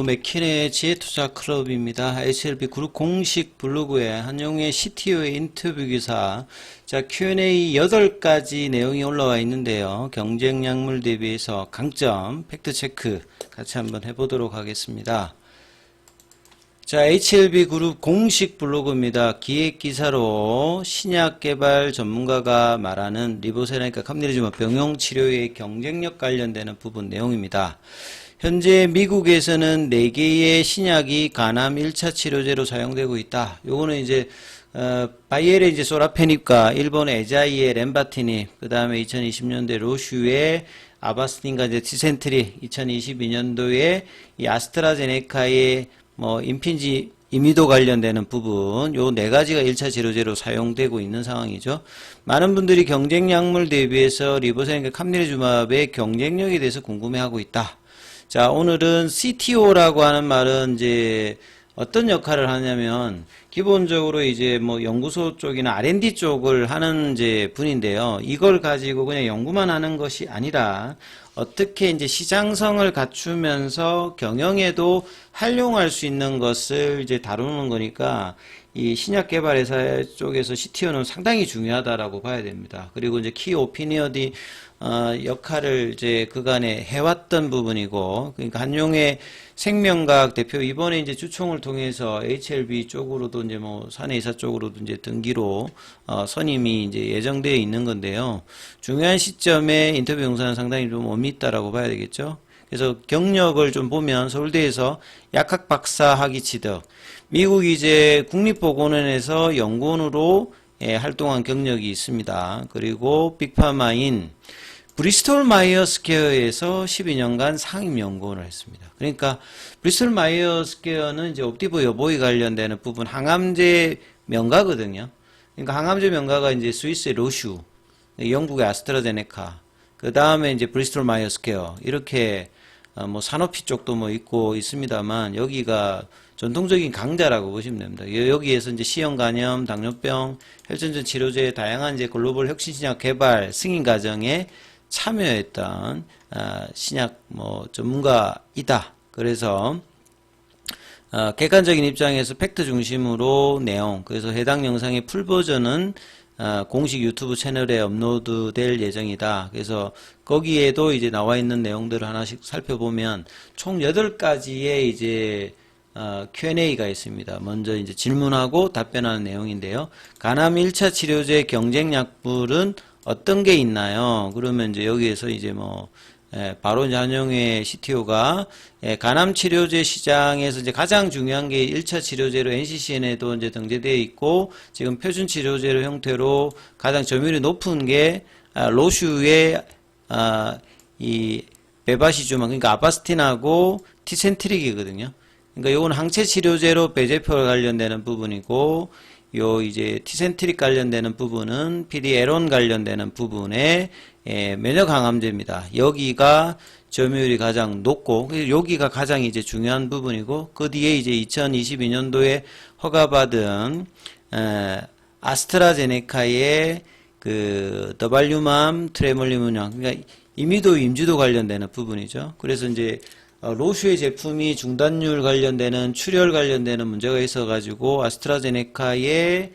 맥킨의 지혜투자 클럽입니다. HLB 그룹 공식 블로그에 한용의 CTO의 인터뷰 기사, 자, Q&A 8가지 내용이 올라와 있는데요. 경쟁 약물 대비해서 강점, 팩트체크 같이 한번 해보도록 하겠습니다. 자, HLB 그룹 공식 블로그입니다. 기획 기사로 신약 개발 전문가가 말하는 리보세라니까 캄리리주마 병용 치료의 경쟁력 관련되는 부분 내용입니다. 현재 미국에서는 4개의 신약이 간암 1차 치료제로 사용되고 있다. 요거는 이제 바이엘의 이제 소라페닙과 일본의 에자이의 렘바티닙, 그 다음에 2020년대 로슈의 아바스틴과 이제 티센트리, 2022년도에 이 아스트라제네카의 임핀지 이미도 관련되는 부분, 요 4가지가 1차 치료제로 사용되고 있는 상황이죠. 많은 분들이 경쟁 약물 대비해서 리보세라니까 캄리리주마의 경쟁력에 대해서 궁금해하고 있다. 자, 오늘은 CTO라고 하는 말은 이제 어떤 역할을 하냐면 기본적으로 이제 연구소 쪽이나 R&D 쪽을 하는 이제 분인데요. 이걸 가지고 그냥 연구만 하는 것이 아니라 어떻게 이제 시장성을 갖추면서 경영에도 활용할 수 있는 것을 이제 다루는 거니까 이 신약 개발 회사 쪽에서 CTO는 상당히 중요하다라고 봐야 됩니다. 그리고 이제 키 오피니언이 역할을 이제 그간에 해왔던 부분이고, 그러니까 한용의 생명과학 대표 이번에 이제 주총을 통해서 HLB 쪽으로도 이제 사내이사 쪽으로도 이제 등기로 선임이 이제 예정되어 있는 건데요. 중요한 시점에 인터뷰 영상은 상당히 좀 의미 있다라고 봐야 되겠죠. 그래서 경력을 좀 보면 서울대에서 약학 박사 학위 취득, 미국 이제 국립보건원에서 연구원으로 활동한 경력이 있습니다. 그리고 빅파마인 브리스톨 마이어스 케어에서 12년간 상임연구원을 했습니다. 그러니까 브리스톨 마이어스 케어는 이제 옵티보 여보에 관련되는 부분 항암제 명가거든요. 그러니까 항암제 명가가 이제 스위스의 로슈, 영국의 아스트라제네카, 그 다음에 이제 브리스톨 마이어스 케어, 이렇게 산오피 쪽도 있고 있습니다만 여기가 전통적인 강자라고 보시면 됩니다. 여기에서 이제 시형 간염, 당뇨병, 혈전증 치료제 다양한 이제 글로벌 혁신신약 개발 승인 과정에 참여했던 신약 전문가이다. 그래서 객관적인 입장에서 팩트 중심으로 내용, 그래서 해당 영상의 풀 버전은 공식 유튜브 채널에 업로드될 예정이다. 그래서 거기에도 이제 나와 있는 내용들을 하나씩 살펴보면 총 8가지의 이제 Q&A가 있습니다. 먼저 이제 질문하고 답변하는 내용인데요. 간암 1차 치료제 경쟁 약물은 어떤 게 있나요? 그러면 이제 여기에서 이제 바로 이제 한용의 CTO가 간암 치료제 시장에서 이제 가장 중요한 게 1차 치료제로 NCCN에도 이제 등재되어 있고 지금 표준 치료제로 형태로 가장 점유율이 높은 게 로슈의 이 베바시주만, 그러니까 아바스틴하고 티센트릭이거든요. 그러니까 요건 항체 치료제로 배제표와 관련되는 부분이고, 요 이제 티센트릭 관련되는 부분은 PD에론 관련되는 부분에 면역 항암제입니다. 여기가 점유율이 가장 높고 여기가 가장 이제 중요한 부분이고, 그 뒤에 이제 2022년도에 허가받은 아스트라제네카의 그 더발유맘 트레몰리문약, 그러니까 이미도 임주도 관련되는 부분이죠. 그래서 이제 로슈의 제품이 중단율 관련되는 출혈 관련되는 문제가 있어가지고 아스트라제네카의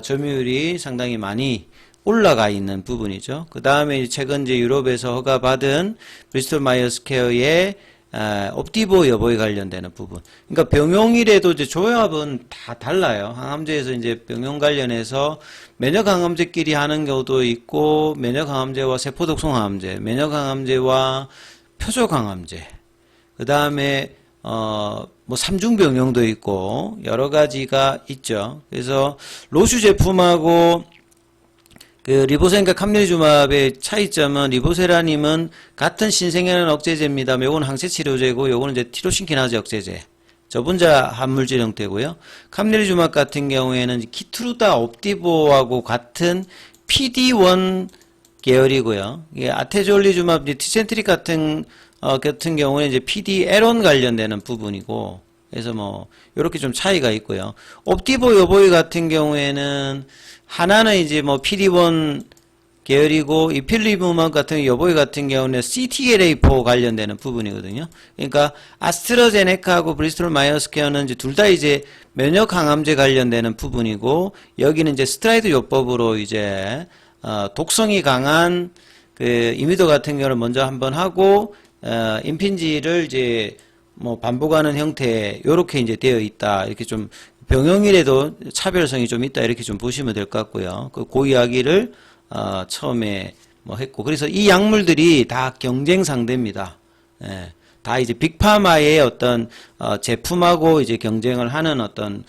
점유율이 상당히 많이 올라가 있는 부분이죠. 그 다음에 최근 이제 유럽에서 허가받은 브리스톨 마이어스 케어의 옵티보 여보에 관련되는 부분. 그러니까 병용이라도 이제 조합은 다 달라요. 항암제에서 이제 병용 관련해서 면역 항암제끼리 하는 경우도 있고, 면역 항암제와 세포독성 항암제, 면역 항암제와 표적 항암제. 그 다음에, 삼중병용도 있고, 여러 가지가 있죠. 그래서, 로슈 제품하고, 리보세라니까 캄리리주마의 차이점은, 리보세라님은 같은 신생혈 억제제입니다. 요거는 항체 치료제고, 요거는 이제 티로신키나제 억제제. 저분자 함물질 형태고요. 캄리리주마 같은 경우에는 키트루다 옵티보하고 같은 PD1 계열이고요. 이게 아테졸리주마, 티센트릭 같은 경우는 이제 PD에론 관련되는 부분이고, 그래서 요렇게 좀 차이가 있고요. 옵티보 여보이 같은 경우에는 하나는 이제 PD1 계열이고, 이필리무먼 같은 여보이 같은 경우는 CTLA4 관련되는 부분이거든요. 그러니까 아스트라제네카하고 브리스톨 마이어스 케어는 이제 둘 다 이제 면역 항암제 관련되는 부분이고, 여기는 이제 스트라이드 요법으로 이제 독성이 강한 그 이미더 같은 경우는 먼저 한번 하고, 임핀지를 이제 뭐 반복하는 형태 요렇게 이제 되어 있다. 이렇게 좀 병용이라도 차별성이 좀 있다. 이렇게 좀 보시면 될 것 같고요. 그 이야기를 처음에 뭐 했고, 그래서 이 약물들이 다 경쟁 상대입니다. 예, 다 이제 빅파마의 어떤 제품하고 이제 경쟁을 하는 어떤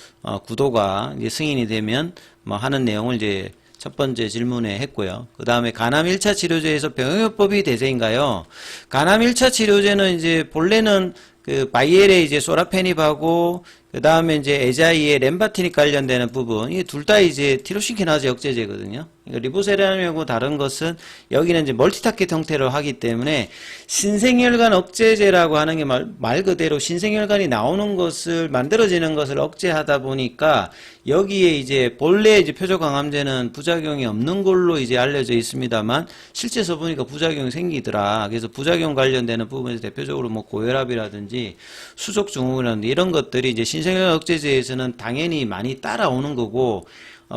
구도가 이제 승인이 되면 뭐 하는 내용을 이제 첫 번째 질문에 했고요. 그 다음에 간암 1차 치료제에서 병용요법이 대세인가요? 간암 1차 치료제는 이제 본래는 그 바이엘의 이제 소라페닙하고 그 다음에 이제 에자이의 렘바티닉 관련되는 부분, 이게 둘 다 이제 티로신키나즈 억제제거든요. 그러니까 리보세라믹하고 다른 것은 여기는 이제 멀티타켓 형태로 하기 때문에 신생혈관 억제제라고 하는 게 말 그대로 신생혈관이 나오는 것을 만들어지는 것을 억제하다 보니까 여기에 이제 본래 이제 표적항암제는 부작용이 없는 걸로 이제 알려져 있습니다만 실제서 보니까 부작용이 생기더라. 그래서 부작용 관련되는 부분에서 대표적으로 뭐 고혈압이라든지 수족 증후군이라든지 이런 것들이 이제 신생혈관 억제제에서는 당연히 많이 따라오는 거고,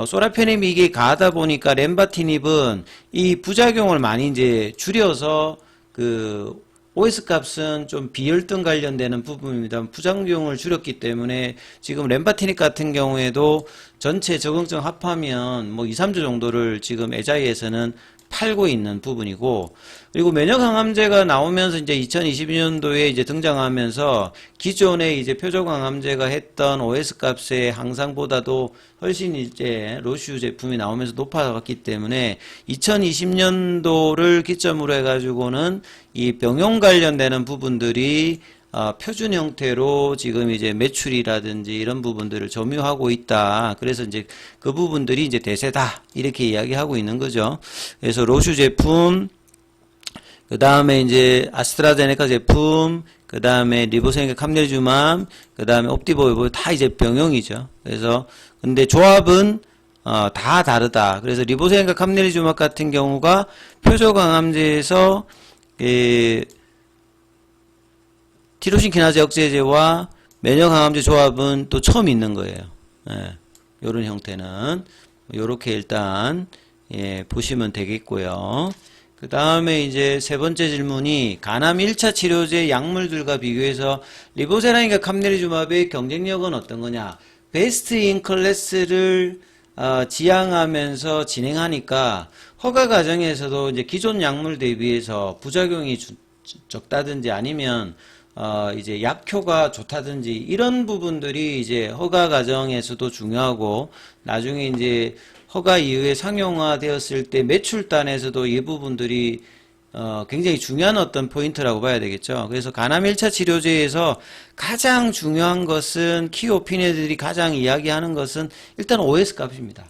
소라페닙이 이게 가하다 보니까 렘바티닙은 이 부작용을 많이 이제 줄여서 그 OS 값은 좀 비혈등 관련되는 부분입니다. 부작용을 줄였기 때문에 지금 렘바티닉 같은 경우에도 전체 적응증 합하면 뭐 2, 3주 정도를 지금 에자이에서는 팔고 있는 부분이고, 그리고 면역항암제가 나오면서 이제 2022년도에 이제 등장하면서 기존에 이제 표적항암제가 했던 OS 값의 항상보다도 훨씬 이제 로슈 제품이 나오면서 높아갔기 때문에 2020년도를 기점으로 해가지고는 이 병용 관련되는 부분들이 표준 형태로 지금 이제 매출이라든지 이런 부분들을 점유하고 있다. 그래서 이제 그 부분들이 이제 대세다. 이렇게 이야기하고 있는 거죠. 그래서 로슈 제품, 그 다음에 이제 아스트라제네카 제품, 그 다음에 리보세니카 캄넬주맘, 그 다음에 옵디보이보 다 이제 병용이죠. 그래서 근데 조합은 다 다르다. 그래서 리보세니카 캄넬주맘 같은 경우가 표적항암제에서 티로신키나제 억제제와 면역항암제 조합은 또 처음 있는 거예요. 예, 요런 형태는 요렇게 일단 보시면 되겠고요. 그 다음에 이제 세 번째 질문이 간암 1차 치료제 약물들과 비교해서 리보세라인과 캄넬리주맙의 경쟁력은 어떤 거냐? 베스트 인 클래스를 지향하면서 진행하니까 허가 과정에서도 이제 기존 약물 대비해서 부작용이 적다든지 아니면 이제 약효가 좋다든지 이런 부분들이 이제 허가 과정에서도 중요하고, 나중에 이제 허가 이후에 상용화 되었을 때 매출단에서도 이 부분들이 굉장히 중요한 어떤 포인트라고 봐야 되겠죠. 그래서 간암 1차 치료제에서 가장 중요한 것은 키오피니언들이 가장 이야기하는 것은 일단 OS 값입니다.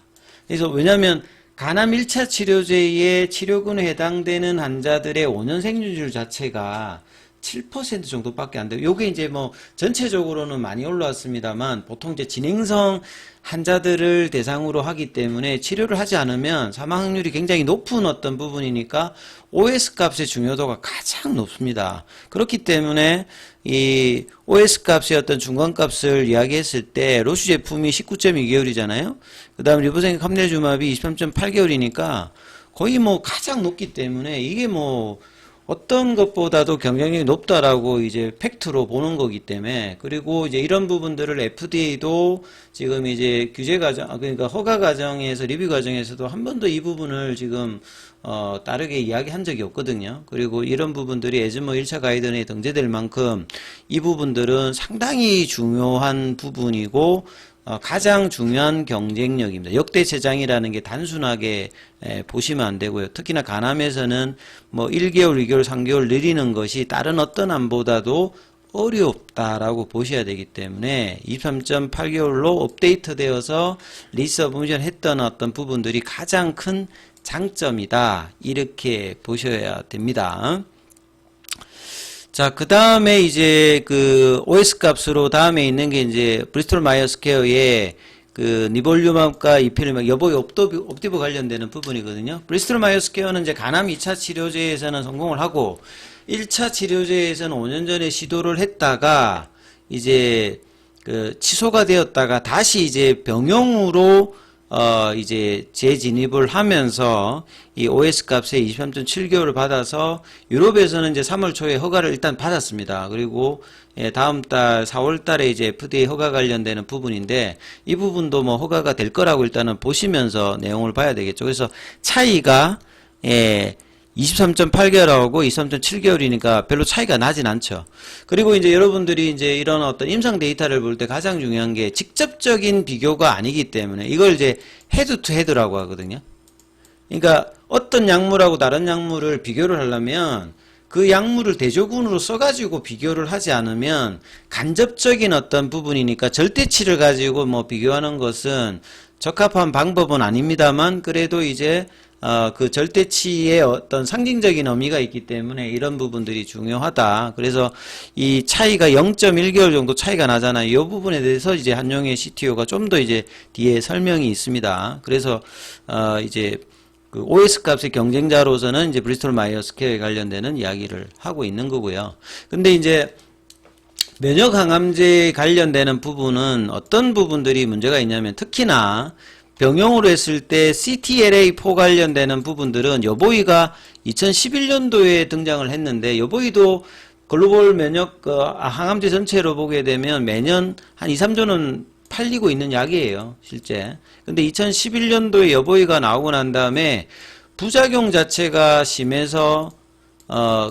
그래서 왜냐하면 간암 1차 치료제의 치료군에 해당되는 환자들의 5년 생존율 자체가 7% 정도밖에 안 돼요. 요게 이제 뭐 전체적으로는 많이 올라왔습니다만 보통 이제 진행성 환자들을 대상으로 하기 때문에 치료를 하지 않으면 사망 확률이 굉장히 높은 어떤 부분이니까 OS 값의 중요도가 가장 높습니다. 그렇기 때문에 이 OS 값의 어떤 중간값을 이야기했을 때 로슈 제품이 19.2개월이잖아요. 그 다음 리보세니카 캄넬주맙이 23.8개월이니까 거의 뭐 가장 높기 때문에 이게 뭐 어떤 것보다도 경쟁력이 높다라고 이제 팩트로 보는 거기 때문에, 그리고 이제 이런 부분들을 FDA도 지금 이제 규제 과정, 그러니까 허가 과정에서 리뷰 과정에서도 한 번도 이 부분을 지금 다르게 이야기한 적이 없거든요. 그리고 이런 부분들이 에즈모 1차 가이드라인에 등재될 만큼 이 부분들은 상당히 중요한 부분이고 가장 중요한 경쟁력입니다. 역대 최장이라는 게 단순하게 보시면 안 되고요. 특히나 간암에서는 뭐 1개월, 2개월, 3개월 느리는 것이 다른 어떤 암보다도 어렵다라고 보셔야 되기 때문에 23.8개월로 업데이트되어서 리서브미션 했던 어떤 부분들이 가장 큰 장점이다. 이렇게 보셔야 됩니다. 자, 그 다음에 이제 그 OS 값으로 다음에 있는 게 이제 브리스톨 마이어스 케어의 그 그 니볼륨압과 이필름압 여보의 옵티브 관련되는 부분이거든요. 브리스톨 마이어스 케어는 이제 간암 2차 치료제에서는 성공을 하고 1차 치료제에서는 5년 전에 시도를 했다가 이제 그 취소가 되었다가 다시 이제 병용으로 이제 재진입을 하면서 이 OS 값에 23.7개월을 받아서 유럽에서는 이제 3월 초에 허가를 일단 받았습니다. 그리고 다음 달 4월 달에 이제 FDA 허가 관련되는 부분인데 이 부분도 뭐 허가가 될 거라고 일단은 보시면서 내용을 봐야 되겠죠. 그래서 차이가 23.8개월하고 23.7개월이니까 별로 차이가 나진 않죠. 그리고 이제 여러분들이 이제 이런 어떤 임상 데이터를 볼 때 가장 중요한 게 직접적인 비교가 아니기 때문에 이걸 이제 헤드 투 헤드라고 하거든요. 그러니까 어떤 약물하고 다른 약물을 비교를 하려면 그 약물을 대조군으로 써가지고 비교를 하지 않으면 간접적인 어떤 부분이니까 절대치를 가지고 뭐 비교하는 것은 적합한 방법은 아닙니다만 그래도 이제 그 절대치의 어떤 상징적인 의미가 있기 때문에 이런 부분들이 중요하다. 그래서 이 차이가 0.1개월 정도 차이가 나잖아요. 이 부분에 대해서 이제 한용의 CTO가 좀 더 이제 뒤에 설명이 있습니다. 그래서 이제 그 OS 값의 경쟁자로서는 이제 브리스톨 마이어스 케어에 관련되는 이야기를 하고 있는 거고요. 근데 이제 면역 항암제에 관련되는 부분은 어떤 부분들이 문제가 있냐면 특히나 병용으로 했을 때 CTLA4 관련되는 부분들은 여보이가 2011년도에 등장을 했는데 여보이도 글로벌 면역 항암제 전체로 보게 되면 매년 한 2, 3조는 팔리고 있는 약이에요, 실제. 근데 2011년도에 여보이가 나오고 난 다음에 부작용 자체가 심해서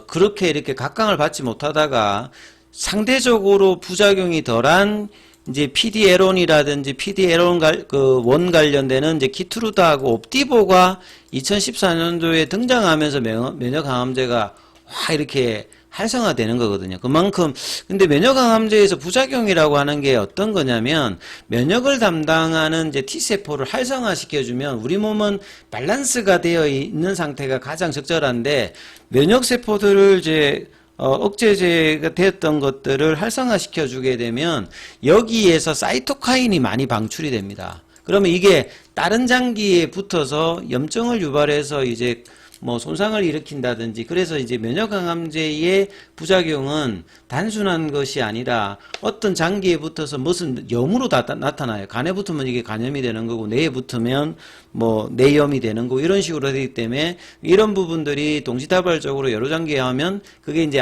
그렇게 이렇게 각광을 받지 못하다가 상대적으로 부작용이 덜한 이제 PDL1이라든지 PDL1 관련되는 이제 키트루다하고 옵디보가 2014년도에 등장하면서 면역 항암제가 확 이렇게 활성화되는 거거든요. 그만큼 근데 면역 항암제에서 부작용이라고 하는 게 어떤 거냐면 면역을 담당하는 이제 T세포를 활성화시켜주면 우리 몸은 밸런스가 되어 있는 상태가 가장 적절한데 면역 세포들을 이제 억제제가 되었던 것들을 활성화시켜 주게 되면 여기에서 사이토카인이 많이 방출이 됩니다. 그러면 이게 다른 장기에 붙어서 염증을 유발해서 이제 뭐 손상을 일으킨다든지 그래서 이제 면역항암제의 부작용은 단순한 것이 아니라 어떤 장기에 붙어서 무슨 염으로 나타나요. 간에 붙으면 이게 간염이 되는 거고 뇌에 붙으면 뭐 뇌염이 되는 거고 이런 식으로 되기 때문에 이런 부분들이 동시다발적으로 여러 장기에 하면 그게 이제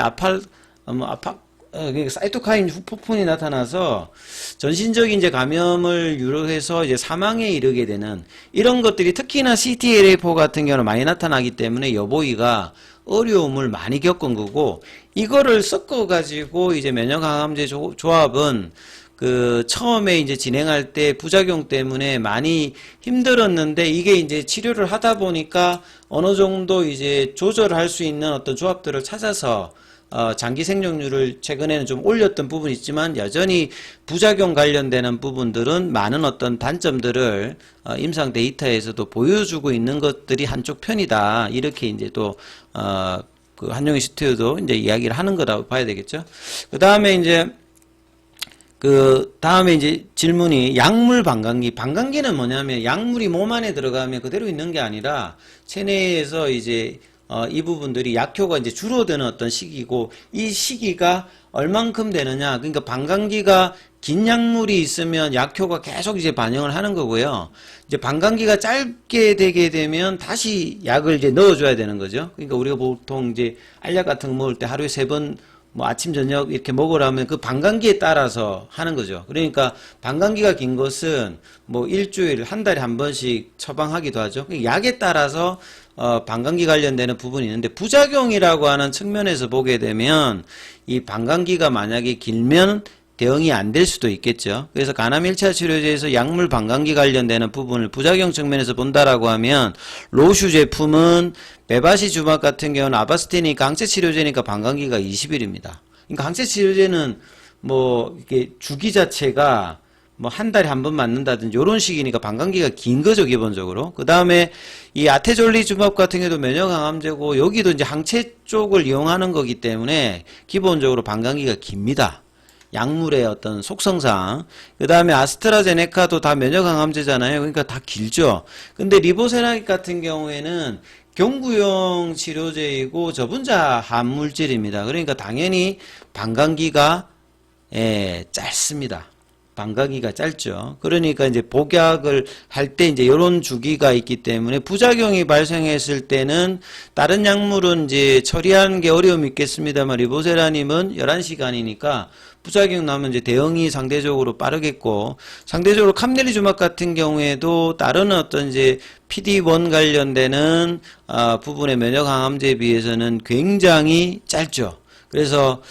사이토카인 폭풍이 나타나서 전신적인 이제 감염을 유발해서 이제 사망에 이르게 되는 이런 것들이 특히나 CTLA4 같은 경우는 많이 나타나기 때문에 여보이가 어려움을 많이 겪은 거고 이거를 섞어 가지고 이제 면역항암제 조합은 그 처음에 이제 진행할 때 부작용 때문에 많이 힘들었는데 이게 이제 치료를 하다 보니까 어느 정도 이제 조절할 수 있는 어떤 조합들을 찾아서 장기 생존율을 최근에는 좀 올렸던 부분이 있지만 여전히 부작용 관련되는 부분들은 많은 어떤 단점들을 임상 데이터에서도 보여주고 있는 것들이 한쪽 편이다. 이렇게 이제 또 그 한용희 CTO도 이제 이야기를 하는 거라고 봐야 되겠죠. 그 다음에 이제 질문이 약물 방광기. 방광기는 뭐냐면 약물이 몸 안에 들어가면 그대로 있는 게 아니라 체내에서 이제 이 부분들이 약효가 이제 줄어드는 어떤 시기고 이 시기가 얼만큼 되느냐. 그러니까 방광기가 긴 약물이 있으면 약효가 계속 이제 반영을 하는 거고요. 이제 방광기가 짧게 되게 되면 다시 약을 이제 넣어줘야 되는 거죠. 그러니까 우리가 보통 이제 알약 같은 거 먹을 때 하루에 3번 뭐 아침 저녁 이렇게 먹으라면 그 방광기에 따라서 하는 거죠. 그러니까 방광기가 긴 것은 뭐 일주일 한 달에 한 번씩 처방하기도 하죠. 약에 따라서 방광기 관련되는 부분이 있는데 부작용이라고 하는 측면에서 보게 되면 이 방광기가 만약에 길면 대응이 안 될 수도 있겠죠. 그래서 간암 1차 치료제에서 약물 방광기 관련되는 부분을 부작용 측면에서 본다라고 하면 로슈 제품은 베바시주막 같은 경우는 아바스틴이니까 항체 치료제니까 방광기가 20일입니다. 그러니까 항체 치료제는 뭐 이게 주기 자체가 뭐 한 달에 한 번 맞는다든지 이런 식이니까 방광기가 긴 거죠, 기본적으로. 그 다음에 이 아테졸리주막 같은 경우도 면역항암제고 여기도 이제 항체 쪽을 이용하는 거기 때문에 기본적으로 방광기가 깁니다. 약물의 어떤 속성상. 그 다음에 아스트라제네카도 다 면역항암제잖아요. 그러니까 다 길죠. 근데 리보세라기 같은 경우에는 경구용 치료제이고 저분자 함물질입니다. 그러니까 당연히 방광기가 짧습니다. 방광기가 짧죠. 그러니까 이제 복약을 할 때 이제 이런 주기가 있기 때문에 부작용이 발생했을 때는 다른 약물은 이제 처리하는 게 어려움이 있겠습니다만 리보세라님은 11시간이니까 부작용 나면 이제 대응이 상대적으로 빠르겠고, 상대적으로 캄넬리주막 같은 경우에도 다른 어떤 이제 PD-1 관련되는 부분의 면역항암제에 비해서는 굉장히 짧죠. 그래서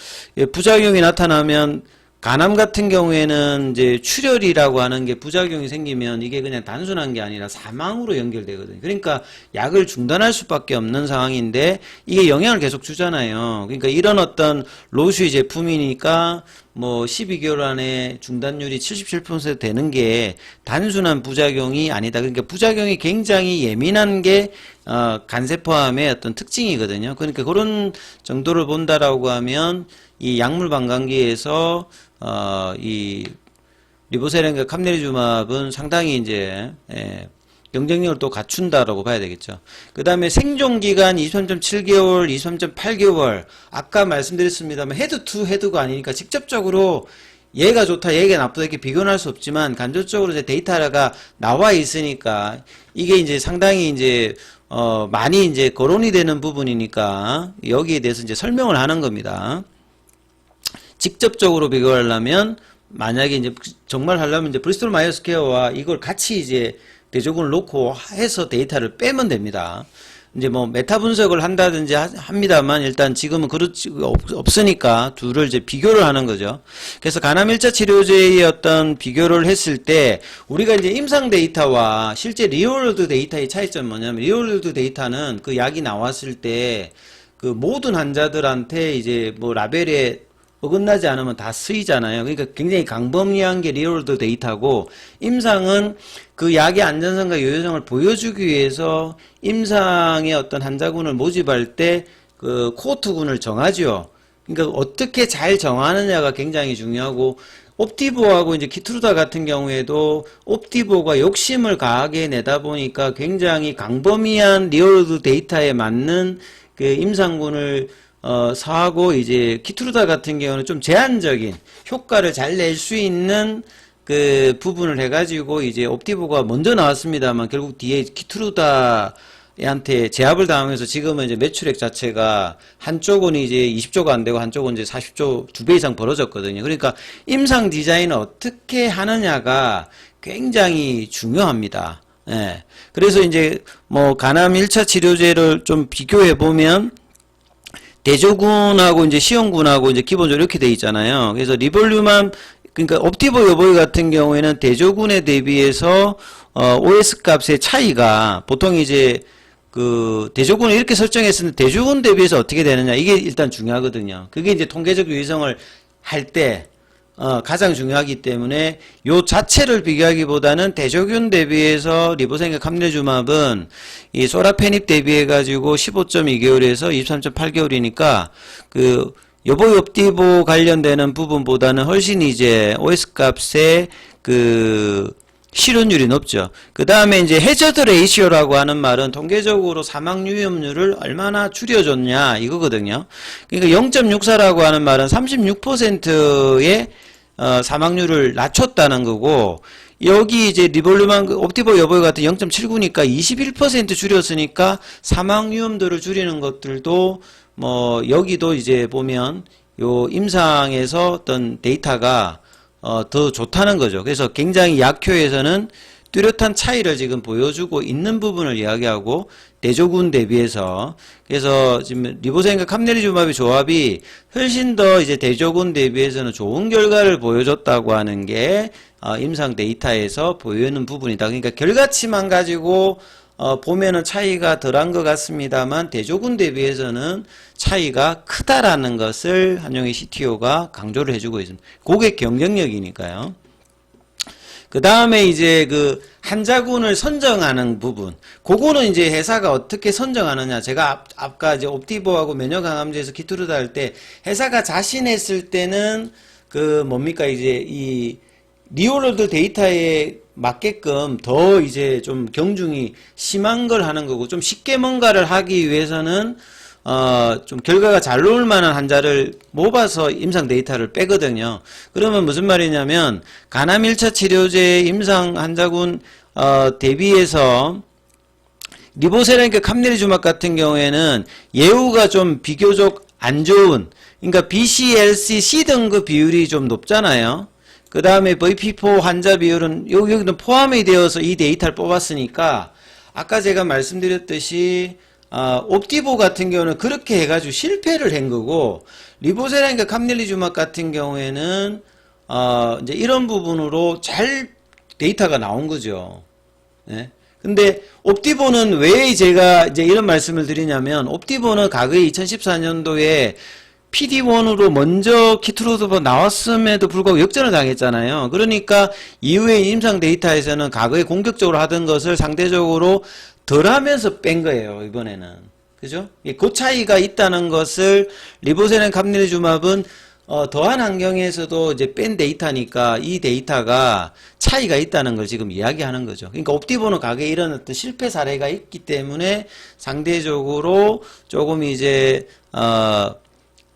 부작용이 나타나면 간암 같은 경우에는 이제 출혈이라고 하는 게 부작용이 생기면 이게 그냥 단순한 게 아니라 사망으로 연결되거든요. 그러니까 약을 중단할 수밖에 없는 상황인데 이게 영향을 계속 주잖아요. 그러니까 이런 어떤 로슈 제품이니까 뭐 12개월 안에 중단율이 77% 되는 게 단순한 부작용이 아니다. 그러니까 부작용이 굉장히 예민한 게 간세포암의 어떤 특징이거든요. 그러니까 그런 정도를 본다라고 하면 이 약물 방광기에서 이 리보세라기와 캄넬리주맙은 상당히 이제 경쟁력을 또 갖춘다라고 봐야 되겠죠. 그 다음에 생존기간 23.7개월, 23.8개월 아까 말씀드렸습니다만 헤드 투 헤드가 아니니까 직접적으로 얘가 좋다, 얘가 나쁘다 이렇게 비교는 할 수 없지만 간접적으로 이제 데이터가 나와 있으니까 이게 이제 상당히 이제 많이 이제 거론이 되는 부분이니까 여기에 대해서 이제 설명을 하는 겁니다. 직접적으로 비교하려면 만약에 이제 정말 하려면 이제 브리스톨 마이어스 케어와 이걸 같이 이제 대조군을 놓고 해서 데이터를 빼면 됩니다. 이제 뭐 메타 분석을 한다든지 합니다만 일단 지금은 그렇지 없으니까 둘을 이제 비교를 하는 거죠. 그래서 간암 1차 치료제의 어떤 비교를 했을 때 우리가 이제 임상 데이터와 실제 리얼월드 데이터의 차이점은 뭐냐면 리얼월드 데이터는 그 약이 나왔을 때 그 모든 환자들한테 이제 뭐 라벨에 어긋나지 않으면 다 쓰이잖아요. 그러니까 굉장히 강범위한 게 리얼월드 데이터고 임상은 그 약의 안전성과 유효성을 보여주기 위해서 임상의 어떤 환자군을 모집할 때 그 코호트군을 정하죠. 그러니까 어떻게 잘 정하느냐가 굉장히 중요하고 옵티보하고 이제 키트루다 같은 경우에도 옵티보가 욕심을 가하게 내다 보니까 굉장히 강범위한 리얼월드 데이터에 맞는 그 임상군을 사하고 이제 키트루다 같은 경우는 좀 제한적인 효과를 잘 낼 수 있는 그 부분을 해가지고 이제 옵티보가 먼저 나왔습니다만 결국 뒤에 키트루다한테 제압을 당하면서 지금은 이제 매출액 자체가 한쪽은 이제 20조가 안 되고 한쪽은 이제 40조 2배 이상 벌어졌거든요. 그러니까 임상 디자인을 어떻게 하느냐가 굉장히 중요합니다. 예. 그래서 이제 뭐 간암 1차 치료제를 좀 비교해 보면 대조군하고 이제 시험군하고 이제 기본적으로 이렇게 돼 있잖아요. 그래서 리볼륨암 그러니까 옵티보 여보이 같은 경우에는 대조군에 대비해서 OS 값의 차이가 보통 이제 그 대조군을 이렇게 설정했을 때 대조군 대비해서 어떻게 되느냐 이게 일단 중요하거든요. 그게 이제 통계적 유의성을 할 때 가장 중요하기 때문에 요 자체를 비교하기보다는 대조군 대비해서 리보세라기와 캄넬리주맙은 이 소라페닙 대비해 가지고 15.2개월에서 23.8개월이니까 그 여보이 옵티보 관련되는 부분보다는 훨씬 이제 OS 값의 그 실현율이 높죠. 그 다음에 이제 해저드 레이시오라고 하는 말은 통계적으로 사망 위험률을 얼마나 줄여줬냐 이거거든요. 그러니까 0.64라고 하는 말은 36%의 사망률을 낮췄다는 거고 여기 이제 리볼륨암 옵티보 여보이 같은 0.79니까 21% 줄였으니까 사망 위험도를 줄이는 것들도 뭐 여기도 이제 보면 요 임상에서 어떤 데이터가 더 좋다는 거죠. 그래서 굉장히 약효에서는 뚜렷한 차이를 지금 보여주고 있는 부분을 이야기하고 대조군 대비해서 그래서 지금 리보세라기와 캄넬리주맙의 조합이 훨씬 더 이제 대조군 대비해서는 좋은 결과를 보여줬다고 하는 게 임상 데이터에서 보이는 부분이다. 그러니까 결과치만 가지고 보면은 차이가 덜한 것 같습니다만 대조군 대비해서는 차이가 크다라는 것을 한용의 CTO가 강조를 해주고 있습니다. 고객 경쟁력이니까요. 그 다음에 이제 그 환자군을 선정하는 부분, 그거는 이제 회사가 어떻게 선정하느냐. 제가 아까 이제 옵티보하고 면역항암제에서 키트루다 할 때 회사가 자신했을 때는 그 그 뭡니까 이제 이 리얼월드 데이터에 맞게끔 더 이제 좀 경중이 심한 걸 하는 거고, 좀 쉽게 뭔가를 하기 위해서는 좀 결과가 잘 나올 만한 환자를 모아서 임상 데이터를 빼거든요. 그러면 무슨 말이냐면 간암 1차 치료제 임상 환자군 대비해서 리보세라니까 캄네리주막 같은 경우에는 예후가 좀 비교적 안 좋은, 그러니까 BCLC C등급 비율이 좀 높잖아요. 그 다음에 VP4 환자 비율은 여기도 포함이 되어서 이 데이터를 뽑았으니까 아까 제가 말씀드렸듯이 옵티보 같은 경우는 그렇게 해가지고 실패를 한 거고, 리보세라니까 캄넬리주막 같은 경우에는 이제 이런 부분으로 잘 데이터가 나온 거죠. 네. 근데 옵티보는 왜 제가 이제 이런 말씀을 드리냐면, 옵티보는 과거에 2014년도에 PD1으로 먼저 키트로드가 나왔음에도 불구하고 역전을 당했잖아요. 그러니까 이후에 임상 데이터에서는 과거에 공격적으로 하던 것을 상대적으로 덜 하면서 뺀 거예요, 이번에는. 그죠? 그 차이가 있다는 것을 리보세렌 캄넬리주맙은 더한 환경에서도 이제 뺀 데이터니까 이 데이터가 차이가 있다는 걸 지금 이야기하는 거죠. 그러니까 옵티보는 과거에 이런 어떤 실패 사례가 있기 때문에 상대적으로 조금 이제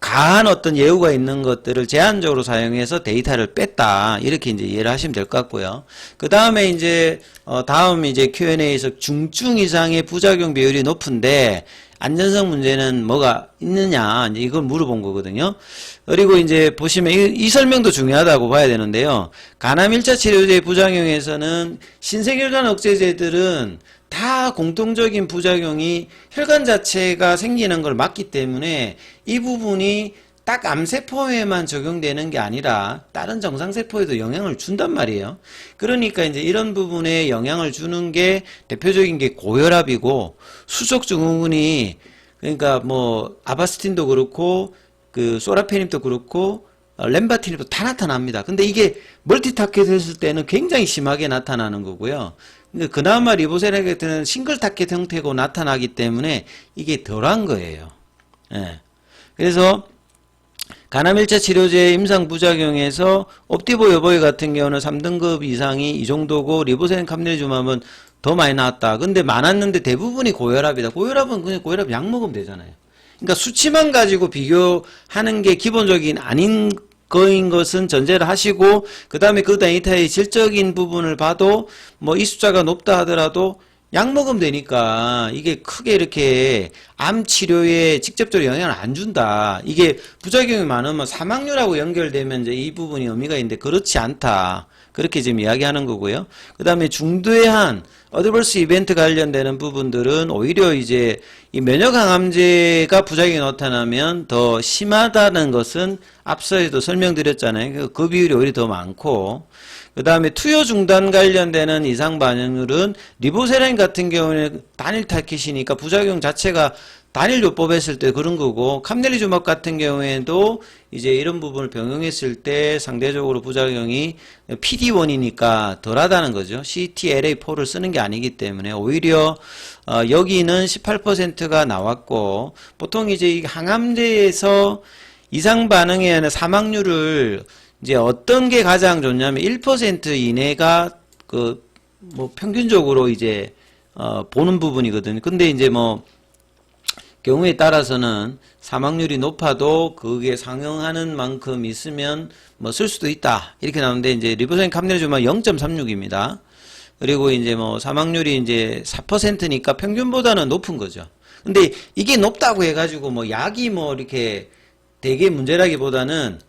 가한 어떤 예우가 있는 것들을 제한적으로 사용해서 데이터를 뺐다. 이렇게 이제 이해를 하시면 될 것 같고요. 그 다음에 이제, 다음 이제 Q&A에서 중증 이상의 부작용 비율이 높은데, 안전성 문제는 뭐가 있느냐, 이제 이걸 물어본 거거든요. 그리고 이제 보시면 이 설명도 중요하다고 봐야 되는데요. 간암 1차 치료제의 부작용에서는 신생혈관 억제제들은 다 공통적인 부작용이 혈관 자체가 생기는 걸 막기 때문에 이 부분이 딱 암세포에만 적용되는 게 아니라 다른 정상세포에도 영향을 준단 말이에요. 그러니까 이제 이런 부분에 영향을 주는 게 대표적인 게 고혈압이고, 수족증후군이, 그러니까 뭐 아바스틴도 그렇고 그 소라페닙도 그렇고 렘바티닙도 다 나타납니다. 근데 이게 멀티타켓 했을 때는 굉장히 심하게 나타나는 거고요. 그나마 리보세라기 같은 싱글 타켓 형태고 나타나기 때문에 이게 덜한 거예요. 예. 그래서 간암 1차 치료제 임상 부작용에서 옵티보 여보이 같은 경우는 3등급 이상이 이 정도고, 리보세렌 캄넬리주맙은 더 많이 나왔다. 근데 많았는데 대부분이 고혈압이다. 고혈압은 그냥 고혈압 약 먹으면 되잖아요. 그러니까 수치만 가지고 비교하는 게 기본적인 아닌 거인 것은 전제를 하시고, 그 다음에 그 데이터의 질적인 부분을 봐도 뭐 이 숫자가 높다 하더라도 약 먹으면 되니까 이게 크게 이렇게 암 치료에 직접적으로 영향을 안 준다. 이게 부작용이 많으면 사망률하고 연결되면 이제 이 부분이 의미가 있는데 그렇지 않다. 그렇게 지금 이야기하는 거고요. 그 다음에 중도한 어드버스 이벤트 관련되는 부분들은 오히려 이제 이 면역항암제가 부작용이 나타나면 더 심하다는 것은 앞서에도 설명드렸잖아요. 그 비율이 오히려 더 많고, 그 다음에 투여 중단 관련되는 이상 반응률은 리보세라인 같은 경우는 단일 타켓이니까 부작용 자체가 단일 요법했을 때 그런 거고, 캄넬리주맙 같은 경우에도 이제 이런 부분을 병용했을 때 상대적으로 부작용이 PD1이니까 덜하다는 거죠. CTLA4를 쓰는 게 아니기 때문에 오히려 여기는 18%가 나왔고, 보통 이제 이 항암제에서 이상 반응에 의한 사망률을 이제 어떤 게 가장 좋냐면 1% 이내가 그 뭐 평균적으로 이제 보는 부분이거든요. 근데 이제 뭐 경우에 따라서는 사망률이 높아도 그게 상응하는 만큼 있으면 뭐 쓸 수도 있다. 이렇게 나오는데 이제 리보세렌 캄넬리주맙 0.36입니다. 그리고 이제 뭐 사망률이 이제 4%니까 평균보다는 높은 거죠. 근데 이게 높다고 해가지고 뭐 약이 뭐 이렇게 되게 문제라기보다는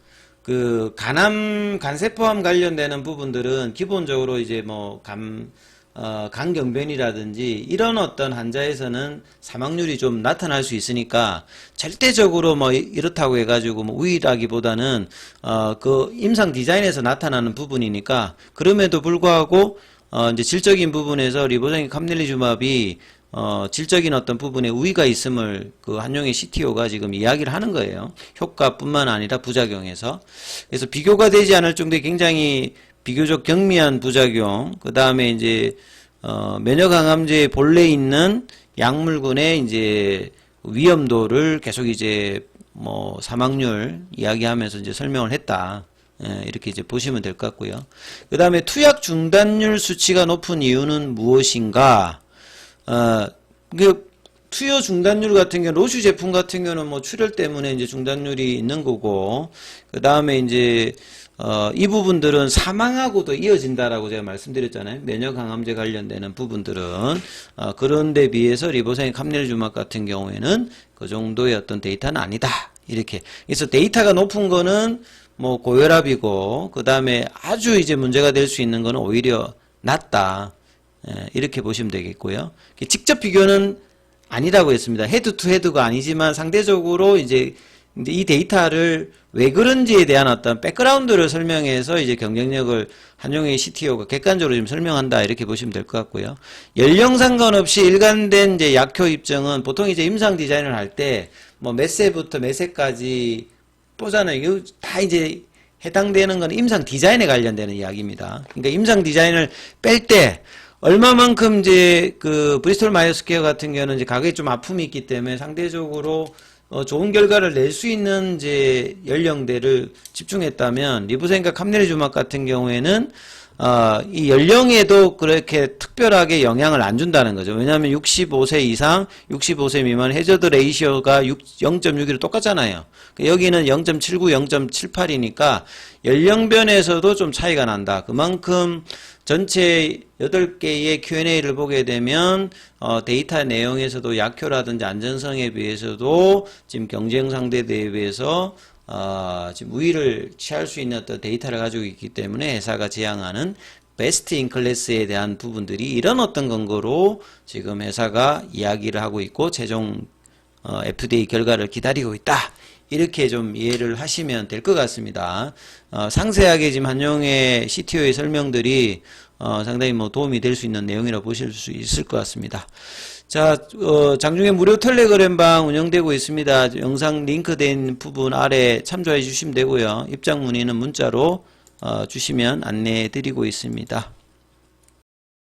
그 간세포암 관련되는 부분들은 기본적으로 이제 뭐 간경변이라든지 이런 어떤 환자에서는 사망률이 좀 나타날 수 있으니까 절대적으로 뭐 이렇다고 해가지고 뭐 우위라기보다는 그 임상 디자인에서 나타나는 부분이니까, 그럼에도 불구하고 이제 질적인 부분에서 리보세렌 캄넬리주맙이 질적인 어떤 부분에 우위가 있음을 그 한용의 CTO가 지금 이야기를 하는 거예요. 효과뿐만 아니라 부작용에서. 그래서 비교가 되지 않을 정도의 굉장히 비교적 경미한 부작용, 그 다음에 이제 면역항암제에 본래 있는 약물군의 이제 위험도를 계속 이제 뭐 사망률 이야기하면서 이제 설명을 했다. 이렇게 이제 보시면 될 것 같고요. 그 다음에 투약 중단율 수치가 높은 이유는 무엇인가? 투여 중단율 같은 경우, 로슈 제품 같은 경우는 뭐 출혈 때문에 이제 중단율이 있는 거고, 그 다음에 이제, 이 부분들은 사망하고도 이어진다라고 제가 말씀드렸잖아요. 면역 항암제 관련되는 부분들은. 그런데 비해서 리보사인 캄넬주막 같은 경우에는 그 정도의 어떤 데이터는 아니다. 이렇게. 그래서 데이터가 높은 거는 뭐 고혈압이고, 그 다음에 아주 이제 문제가 될 수 있는 거는 오히려 낮다. 이렇게 보시면 되겠고요. 직접 비교는 아니라고 했습니다. 헤드 투 헤드가 아니지만 상대적으로 이제 이 데이터를 왜 그런지에 대한 어떤 백그라운드를 설명해서 이제 경쟁력을 한용의 CTO가 객관적으로 좀 설명한다 이렇게 보시면 될 것 같고요. 연령 상관없이 일관된 이제 약효 입증은 보통 이제 임상 디자인을 할 때 뭐 몇 세부터 몇 세까지 보잖아요. 이거 다 이제 해당되는 건 임상 디자인에 관련되는 이야기입니다. 그러니까 임상 디자인을 뺄 때 얼마만큼 이제 그 브리스톨 마이어스 케어 같은 경우는 이제 가격에 좀 아픔이 있기 때문에 상대적으로 좋은 결과를 낼 수 있는 이제 연령대를 집중했다면 리보사인과 캄넬주막 같은 경우에는 이 연령에도 그렇게 특별하게 영향을 안 준다는 거죠. 왜냐하면 65세 이상, 65세 미만 해저드 레이시오가 0.61로 똑같잖아요. 여기는 0.79, 0.78이니까 연령변에서도 좀 차이가 난다. 그만큼 전체 8개의 Q&A를 보게 되면 데이터 내용에서도 약효라든지 안전성에 비해서도 지금 경쟁 상대들에 비해서 지금 우위를 취할 수 있는 어떤 데이터를 가지고 있기 때문에 회사가 지향하는 베스트 인 클래스에 대한 부분들이 이런 어떤 근거로 지금 회사가 이야기를 하고 있고 최종 FDA 결과를 기다리고 있다. 이렇게 좀 이해를 하시면 될 것 같습니다. 상세하게 지금 한용의 CTO의 설명들이 상당히 뭐 도움이 될 수 있는 내용이라고 보실 수 있을 것 같습니다. 자, 장중에 무료 텔레그램방 운영되고 있습니다. 영상 링크된 부분 아래 참조해 주시면 되고요. 입장 문의는 문자로 주시면 안내해 드리고 있습니다.